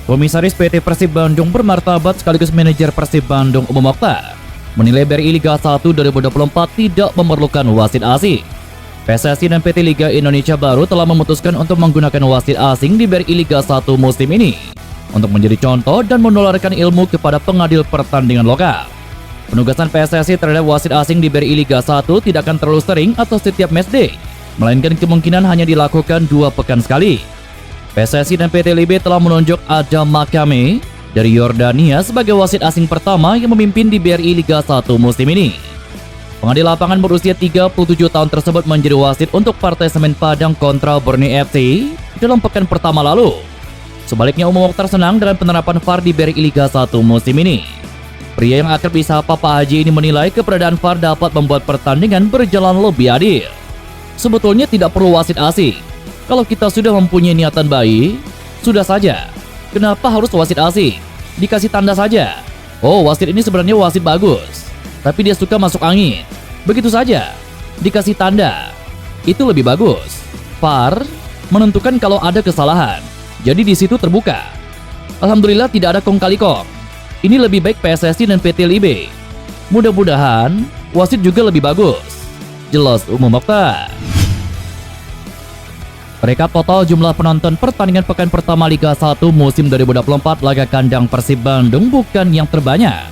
Komisaris PT Persib Bandung bermartabat sekaligus manajer Persib Bandung Umum Mokhtar menilai BRI Liga 1 2024 tidak memerlukan wasit asing. PSSI dan PT Liga Indonesia Baru telah memutuskan untuk menggunakan wasit asing di BRI Liga 1 musim ini untuk menjadi contoh dan menularkan ilmu kepada pengadil pertandingan lokal. Penugasan PSSI terhadap wasit asing di BRI Liga 1 tidak akan terlalu sering atau setiap matchday, melainkan kemungkinan hanya dilakukan 2 pekan sekali. PSSI dan PT LIB telah menunjuk Adam Makame dari Yordania sebagai wasit asing pertama yang memimpin di BRI Liga 1 musim ini. Pengadil lapangan berusia 37 tahun tersebut menjadi wasit untuk partai Semen Padang kontra Borneo FC dalam pekan pertama lalu. Sebaliknya, Umum Mokhtar senang dengan penerapan VAR di BRI Liga 1 musim ini. Pria yang akrab disapa Pak Haji ini menilai keberadaan VAR dapat membuat pertandingan berjalan lebih adil. Sebetulnya tidak perlu wasit asing. Kalau kita sudah mempunyai niatan baik, sudah saja. Kenapa harus wasit asing? Dikasih tanda saja. Oh, wasit ini sebenarnya wasit bagus, tapi dia suka masuk angin. Begitu saja. Dikasih tanda. Itu lebih bagus. VAR menentukan kalau ada kesalahan. Jadi di situ terbuka. Alhamdulillah tidak ada kong kali kong. Ini lebih baik PSSI dan PT LIB. Mudah-mudahan wasit juga lebih bagus. Jelas Umum Mokhtar. Rekap total jumlah penonton pertandingan pekan pertama Liga 1 musim 2024 laga kandang Persib Bandung bukan yang terbanyak.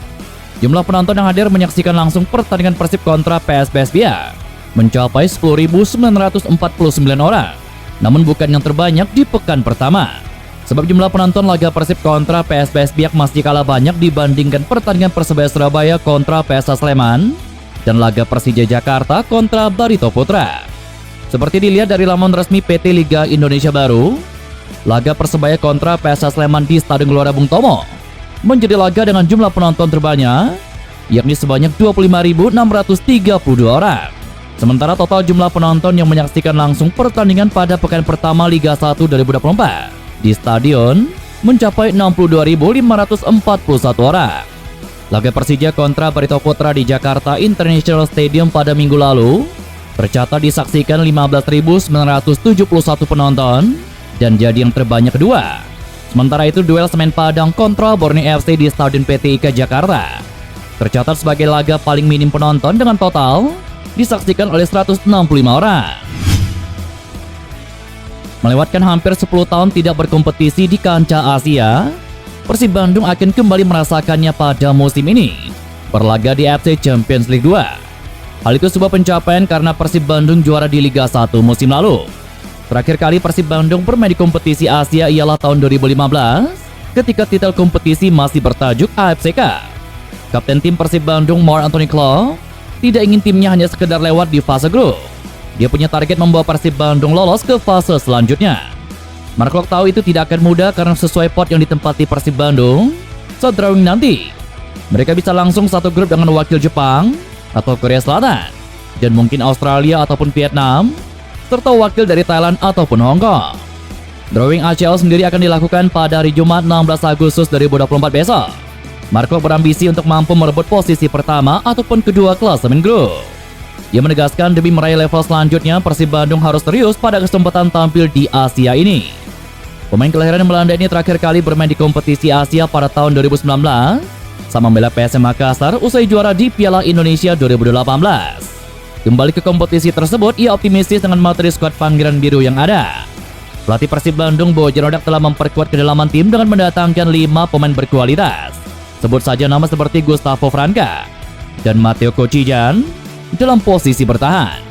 Jumlah penonton yang hadir menyaksikan langsung pertandingan Persib kontra PSBS Biak mencapai 10.949 orang, namun bukan yang terbanyak di pekan pertama. Sebab jumlah penonton laga Persib kontra PSBS Biak masih kalah banyak dibandingkan pertandingan Persebaya Surabaya kontra PSA Sleman dan laga Persija Jakarta kontra Barito Putra. Seperti dilihat dari laman resmi PT Liga Indonesia Baru, laga Persebaya kontra PSA Sleman di Stadion Gelora Bung Tomo menjadi laga dengan jumlah penonton terbanyak, yakni sebanyak 25.632 orang. Sementara total jumlah penonton yang menyaksikan langsung pertandingan pada pekan pertama Liga 1 2024 di stadion mencapai 62.541 orang. Laga Persija kontra Barito Putra di Jakarta International Stadium pada minggu lalu tercatat disaksikan 15.971 penonton dan jadi yang terbanyak kedua. Sementara itu duel Semen Padang kontra Borneo FC di Stadion PT IKA Jakarta tercatat sebagai laga paling minim penonton dengan total disaksikan oleh 165 orang. Melewatkan hampir 10 tahun tidak berkompetisi di kancah Asia, Persib Bandung akan kembali merasakannya pada musim ini berlaga di AFC Champions League 2. Hal itu sebuah pencapaian karena Persib Bandung juara di Liga 1 musim lalu. Terakhir kali Persib Bandung bermain di kompetisi Asia ialah tahun 2015 ketika titel kompetisi masih bertajuk AFC Cup. Kapten tim Persib Bandung Mark Anthony Klopp tidak ingin timnya hanya sekedar lewat di fase grup. Dia punya target membawa Persib Bandung lolos ke fase selanjutnya. Mark Klopp tahu itu tidak akan mudah karena sesuai pot yang ditempati Persib Bandung saat drawing nanti, mereka bisa langsung satu grup dengan wakil Jepang atau Korea Selatan, dan mungkin Australia ataupun Vietnam, serta wakil dari Thailand ataupun Hong Kong. Drawing ACL sendiri akan dilakukan pada hari Jumat 16 Agustus 2024 besok. Marco berambisi untuk mampu merebut posisi pertama ataupun kedua klasemen grup. Ia menegaskan demi meraih level selanjutnya, Persib Bandung harus serius pada kesempatan tampil di Asia ini. Pemain kelahiran Belanda ini terakhir kali bermain di kompetisi Asia pada tahun 2019 sama membela PSM Makassar usai juara di Piala Indonesia 2018. Kembali ke kompetisi tersebut, ia optimistis dengan materi skuad Pangeran Biru yang ada. Pelatih Persib Bandung Bojo Rodak telah memperkuat kedalaman tim dengan mendatangkan 5 pemain berkualitas. Sebut saja nama seperti Gustavo Franca dan Matteo Kocijan dalam posisi bertahan.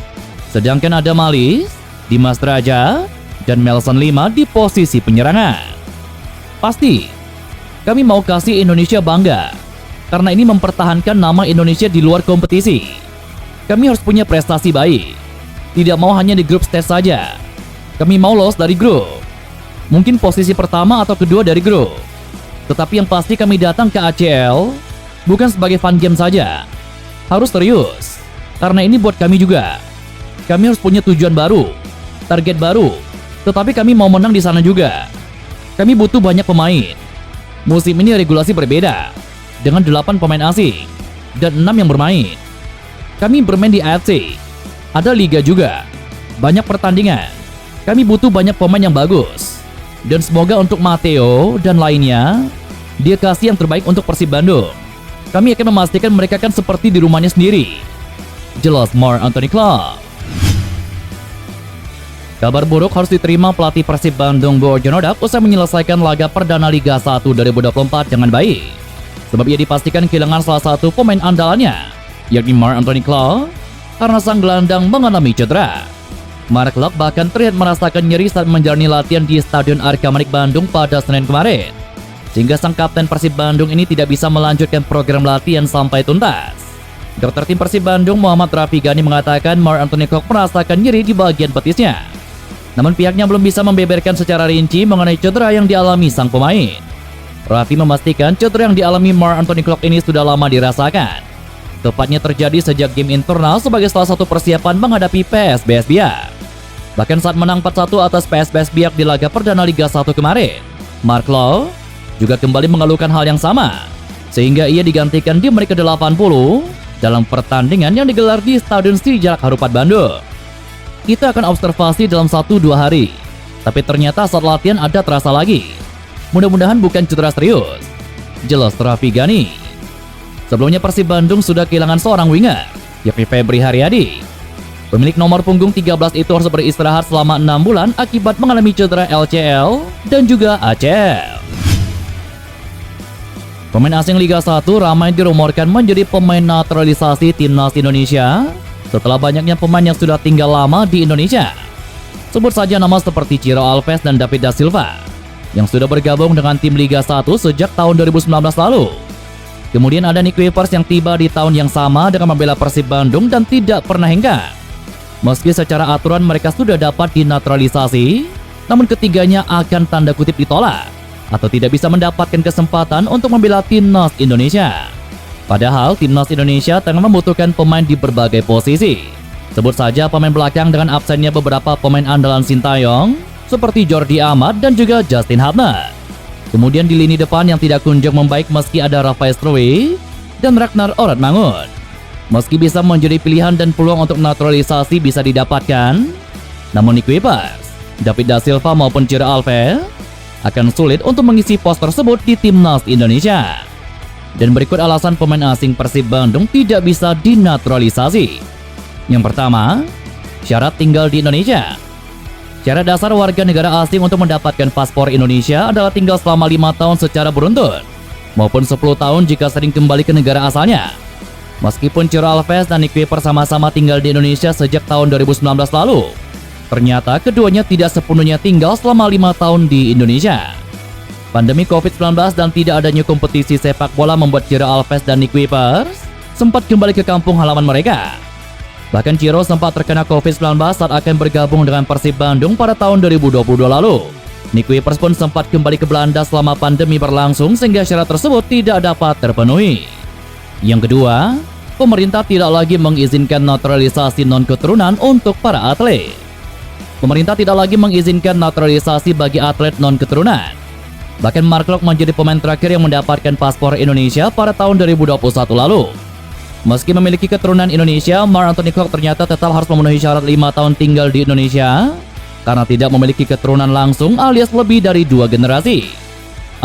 Sedangkan ada Malis, Dimas Draja, dan Melson Lima di posisi penyerangan. Pasti, kami mau kasih Indonesia bangga, karena ini mempertahankan nama Indonesia di luar kompetisi. Kami harus punya prestasi baik. Tidak mau hanya di grup stage saja. Kami mau lolos dari grup. Mungkin posisi pertama atau kedua dari grup. Tetapi yang pasti kami datang ke ACL bukan sebagai fun game saja. Harus serius. Karena ini buat kami juga. Kami harus punya tujuan baru, target baru. Tetapi kami mau menang di sana juga. Kami butuh banyak pemain. Musim ini regulasi berbeda, dengan 8 pemain asing dan 6 yang bermain. Kami bermain di AFC, ada liga juga, banyak pertandingan. Kami butuh banyak pemain yang bagus. Dan semoga untuk Matteo dan lainnya, dia kasih yang terbaik untuk Persib Bandung. Kami akan memastikan mereka kan seperti di rumahnya sendiri. Jelas Marc Anthony Klopp. Kabar buruk harus diterima pelatih Persib Bandung Bojo Nodak usai menyelesaikan laga perdana Liga 1 2024 dengan baik. Sebab ia dipastikan kehilangan salah satu pemain andalannya, yakni Marc Anthony Klopp, karena sang gelandang mengalami cedera. Marc Klopp bahkan terlihat merasakan nyeri saat menjalani latihan di Stadion Arca Manik Bandung pada Senin kemarin, sehingga sang kapten Persib Bandung ini tidak bisa melanjutkan program latihan sampai tuntas. Dokter tim Persib Bandung Muhammad Rafi Gani mengatakan Marc Anthony Klopp merasakan nyeri di bagian betisnya. Namun pihaknya belum bisa membeberkan secara rinci mengenai cedera yang dialami sang pemain. Rafi memastikan cedera yang dialami Marc Anthony Klopp ini sudah lama dirasakan. Tepatnya terjadi sejak game internal sebagai salah satu persiapan menghadapi PSBS Biak. Bahkan saat menang 4-1 atas PSBS Biak di laga perdana Liga 1 kemarin, Marc Klopp juga kembali mengeluhkan hal yang sama, sehingga ia digantikan di menit ke-80 dalam pertandingan yang digelar di Stadion Sijalak Harupat Bandung. Kita akan observasi dalam 1-2 hari, tapi ternyata saat latihan ada terasa lagi. Mudah-mudahan bukan cedera serius, jelas Rafi Gani. Sebelumnya Persib Bandung sudah kehilangan seorang winger, yakni Febri Haryadi. Pemilik nomor punggung 13 itu harus beristirahat selama 6 bulan akibat mengalami cedera LCL dan juga ACL. Pemain asing Liga 1 ramai dirumorkan menjadi pemain naturalisasi timnas Indonesia setelah banyaknya pemain yang sudah tinggal lama di Indonesia. Sebut saja nama seperti Ciro Alves dan David da Silva yang sudah bergabung dengan tim Liga 1 sejak tahun 2019 lalu. Kemudian ada Nick Kuipers yang tiba di tahun yang sama dengan membela Persib Bandung dan tidak pernah hengkang. Meski secara aturan mereka sudah dapat dinaturalisasi, namun ketiganya akan tanda kutip ditolak atau tidak bisa mendapatkan kesempatan untuk membela timnas Indonesia. Padahal timnas Indonesia tengah membutuhkan pemain di berbagai posisi. Sebut saja pemain belakang dengan absennya beberapa pemain andalan Sintayong seperti Jordi Amat dan juga Justin Hubner. Kemudian di lini depan yang tidak kunjung membaik meski ada Rafael Struij dan Ragnar Oratmangun. Meski bisa menjadi pilihan dan peluang untuk naturalisasi bisa didapatkan, namun Nick Kuipers, David da Silva maupun Ciro Alves akan sulit untuk mengisi pos tersebut di timnas Indonesia. Dan berikut alasan pemain asing Persib Bandung tidak bisa dinaturalisasi. Yang pertama, syarat tinggal di Indonesia. Syarat dasar warga negara asing untuk mendapatkan paspor Indonesia adalah tinggal selama 5 tahun secara beruntun, maupun 10 tahun jika sering kembali ke negara asalnya. Meskipun Ciro Alves dan Nick Kuipers sama-sama tinggal di Indonesia sejak tahun 2019 lalu, ternyata keduanya tidak sepenuhnya tinggal selama 5 tahun di Indonesia. Pandemi COVID-19 dan tidak adanya kompetisi sepak bola membuat Ciro Alves dan Nick Kuipers sempat kembali ke kampung halaman mereka. Bahkan Ciro sempat terkena COVID-19 saat akan bergabung dengan Persib Bandung pada tahun 2022 lalu. Nick Kuipers pun sempat kembali ke Belanda selama pandemi berlangsung sehingga syarat tersebut tidak dapat terpenuhi. Yang kedua, pemerintah tidak lagi mengizinkan naturalisasi non-keturunan untuk para atlet. Pemerintah tidak lagi mengizinkan naturalisasi bagi atlet non-keturunan. Bahkan Marc Klopp menjadi pemain terakhir yang mendapatkan paspor Indonesia pada tahun 2021 lalu. Meski memiliki keturunan Indonesia, Marc Anthony Klopp ternyata tetap harus memenuhi syarat 5 tahun tinggal di Indonesia karena tidak memiliki keturunan langsung alias lebih dari 2 generasi.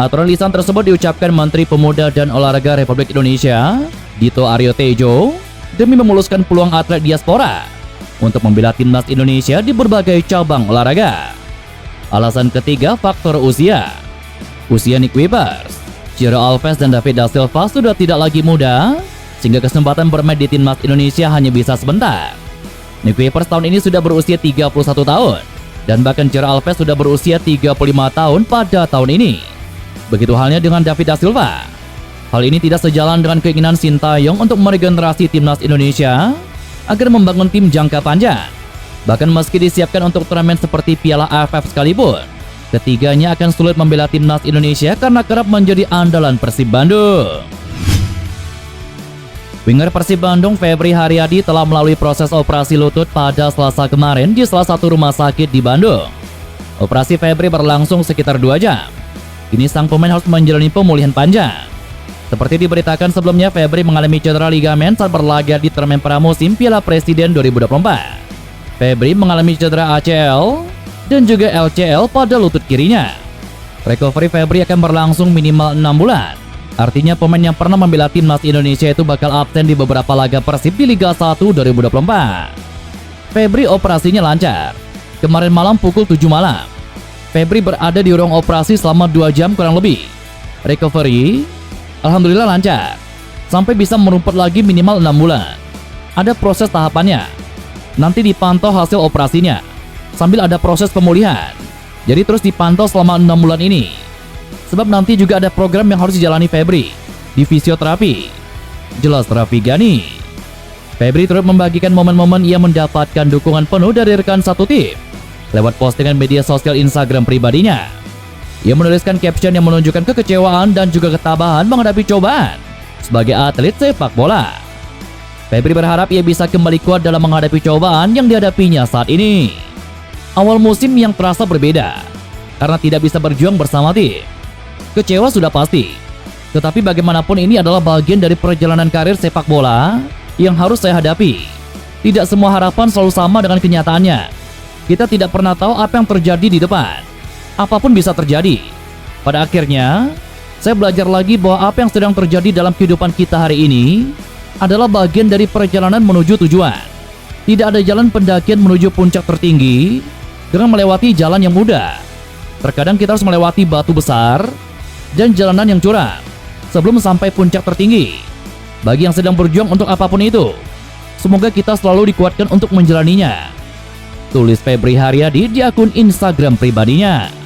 Aturan lisan tersebut diucapkan Menteri Pemuda dan Olahraga Republik Indonesia, Dito Aryo Tejo, demi memuluskan peluang atlet diaspora untuk membela timnas Indonesia di berbagai cabang olahraga. Alasan ketiga, faktor usia. Usia Nick Kuipers, Ciro Alves dan David da Silva sudah tidak lagi muda, sehingga kesempatan bermain di timnas Indonesia hanya bisa sebentar. Nick Kuipers tahun ini sudah berusia 31 tahun, dan bahkan Ciro Alves sudah berusia 35 tahun pada tahun ini. Begitu halnya dengan David da Silva. Hal ini tidak sejalan dengan keinginan Sintayong untuk meregenerasi timnas Indonesia agar membangun tim jangka panjang. Bahkan meski disiapkan untuk turnamen seperti Piala AFF sekalipun, ketiganya akan sulit membela timnas Indonesia karena kerap menjadi andalan Persib Bandung. Winger Persib Bandung Febri Haryadi telah melalui proses operasi lutut pada Selasa kemarin di salah satu rumah sakit di Bandung. Operasi Febri berlangsung sekitar 2 jam. Kini sang pemain harus menjalani pemulihan panjang. Seperti diberitakan sebelumnya, Febri mengalami cedera ligamen saat berlaga di turnamen pramusim Piala Presiden 2024. Febri mengalami cedera ACL dan juga LCL pada lutut kirinya. Recovery Febri akan berlangsung minimal 6 bulan. Artinya pemain yang pernah membela timnas Indonesia itu bakal absen di beberapa laga Persib di Liga 1 2024. Febri operasinya lancar. Kemarin malam pukul 7 malam, Febri berada di ruang operasi selama 2 jam kurang lebih. Recovery alhamdulillah lancar, sampai bisa merumput lagi minimal 6 bulan. Ada proses tahapannya. Nanti dipantau hasil operasinya, sambil ada proses pemulihan. Jadi terus dipantau selama 6 bulan ini. Sebab nanti juga ada program yang harus dijalani Febri di fisioterapi. Jelas Raffi Ghani. Febri turut membagikan momen-momen ia mendapatkan dukungan penuh dari rekan satu tim lewat postingan media sosial Instagram pribadinya. Ia menuliskan caption yang menunjukkan kekecewaan dan juga ketabahan menghadapi cobaan sebagai atlet sepak bola. Febri berharap ia bisa kembali kuat dalam menghadapi cobaan yang dihadapinya saat ini. Awal musim yang terasa berbeda karena tidak bisa berjuang bersama tim. Kecewa sudah pasti, tetapi bagaimanapun ini adalah bagian dari perjalanan karir sepak bola yang harus saya hadapi. Tidak semua harapan selalu sama dengan kenyataannya. Kita tidak pernah tahu apa yang terjadi di depan. Apapun bisa terjadi. Pada akhirnya, saya belajar lagi bahwa apa yang sedang terjadi dalam kehidupan kita hari ini adalah bagian dari perjalanan menuju tujuan. Tidak ada jalan pendakian menuju puncak tertinggi dengan melewati jalan yang mudah. Terkadang kita harus melewati batu besar dan jalanan yang curam sebelum sampai puncak tertinggi. Bagi yang sedang berjuang untuk apapun itu, semoga kita selalu dikuatkan untuk menjalaninya. Tulis Febri Haryadi di akun Instagram pribadinya.